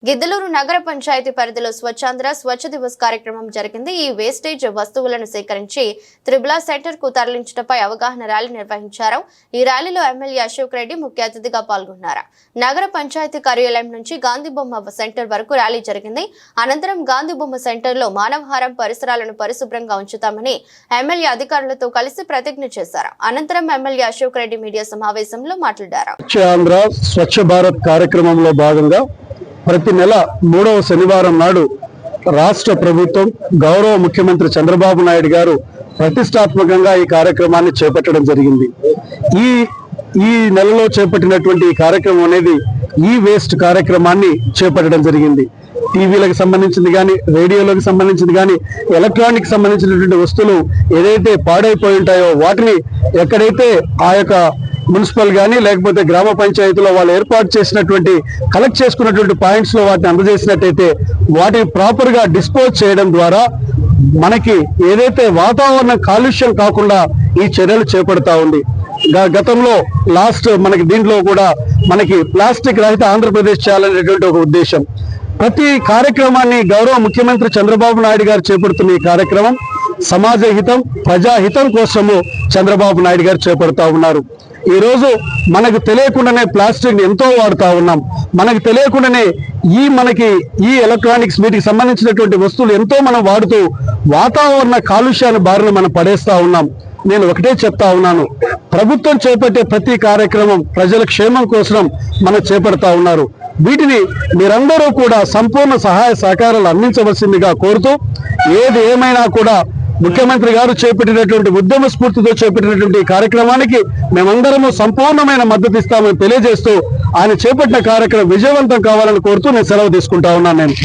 గిద్దలూరు నగర పంచాయతీ పరిధిలో స్వచ్ఛాంధ్ర స్వచ్ఛ దివస్ కార్యక్రమం జరిగింది. ఈ వేస్టేజ్ వస్తువులను సేకరించి త్రిబులా సెంటర్ కు తరలించడంపై అవగాహన ర్యాలీ నిర్వహించారు. ఈ ర్యాలీలో ఎమ్మెల్యే అశోక్ రెడ్డి ముఖ్య అతిథిగా పాల్గొన్నారు. నగర పంచాయతీ కార్యాలయం నుంచి గాంధీ బొమ్మ సెంటర్ వరకు ర్యాలీ జరిగింది. అనంతరం గాంధీ బొమ్మ సెంటర్ లో మానవహారం పరిసరాలను పరిశుభ్రంగా ఉంచుతామని ఎమ్మెల్యే అధికారులతో కలిసి ప్రతిజ్ఞ చేశారు. అనంతరం ఎమ్మెల్యే అశోక్ రెడ్డి మీడియా సమావేశంలో మాట్లాడారు. స్వచ్ఛ భారత్ కార్యక్రమంలో భాగంగా ప్రతి నెల 3వ శనివారం నాడు రాష్ట్ర ప్రభుత్వం గౌరవ ముఖ్యమంత్రి చంద్రబాబు నాయుడు గారు ప్రతిష్టాత్మకంగా ఈ కార్యక్రమాన్ని చేపట్టడం జరిగింది. ఈ నెలలో చేపట్టినటువంటి ఈ కార్యక్రమం అనేది ఈ వేస్ట్ కార్యక్రమాన్ని చేపట్టడం జరిగింది. టీవీలకు సంబంధించింది కానీ, రేడియోలకు సంబంధించింది కానీ, ఎలక్ట్రానిక్ సంబంధించినటువంటి వస్తువులు ఏదైతే పాడైపోయి ఉంటాయో వాటిని ఎక్కడైతే ఆ యొక్క మున్సిపల్ కానీ లేకపోతే గ్రామ పంచాయతీలో వాళ్ళు ఏర్పాటు చేసినటువంటి కలెక్ట్ చేసుకున్నటువంటి పాయింట్స్ లో వాటిని అందజేసినట్టయితే వాటిని ప్రాపర్ గా డిస్పోజ్ చేయడం ద్వారా మనకి ఏదైతే వాతావరణ కాలుష్యం కాకుండా ఈ చర్యలు చేపడతా ఉంది. గతంలో మనకి దీంట్లో కూడా మనకి ప్లాస్టిక్ రహిత ఆంధ్రప్రదేశ్ చేయాలనేటువంటి ఒక ఉద్దేశం. ప్రతి కార్యక్రమాన్ని గౌరవ ముఖ్యమంత్రి చంద్రబాబు నాయుడు గారు చేపడుతున్న ఈ కార్యక్రమం సమాజ హితం, ప్రజాహితం కోసము చంద్రబాబు నాయుడు గారు చేపడతా ఉన్నారు. ఈ రోజు మనకు తెలియకుండానే ప్లాస్టిక్ ని ఎంతో వాడుతా ఉన్నాం. మనకు తెలియకుండానే ఈ ఎలక్ట్రానిక్స్ వీటికి సంబంధించినటువంటి వస్తువులు ఎంతో మనం వాడుతూ వాతావరణ కాలుష్యాన్ని బారిన మనం పడేస్తా ఉన్నాం. నేను ఒకటే చెప్తా ఉన్నాను, ప్రభుత్వం చేపట్టే ప్రతి కార్యక్రమం ప్రజల క్షేమం కోసం మనం చేపడతా ఉన్నారు. వీటిని మీరందరూ కూడా సంపూర్ణ సహాయ సహకారాలు అందించవలసిందిగా కోరుతూ, ఏది ఏమైనా కూడా ముఖ్యమంత్రి గారు చేపట్టినటువంటి ఉద్యమ స్ఫూర్తితో చేపట్టినటువంటి కార్యక్రమానికి మేమందరము సంపూర్ణమైన మద్దతు ఇస్తామని తెలియజేస్తూ ఆయన చేపట్టిన కార్యక్రమం విజయవంతం కావాలని కోరుతూ నేను సెలవు తీసుకుంటా ఉన్నాను.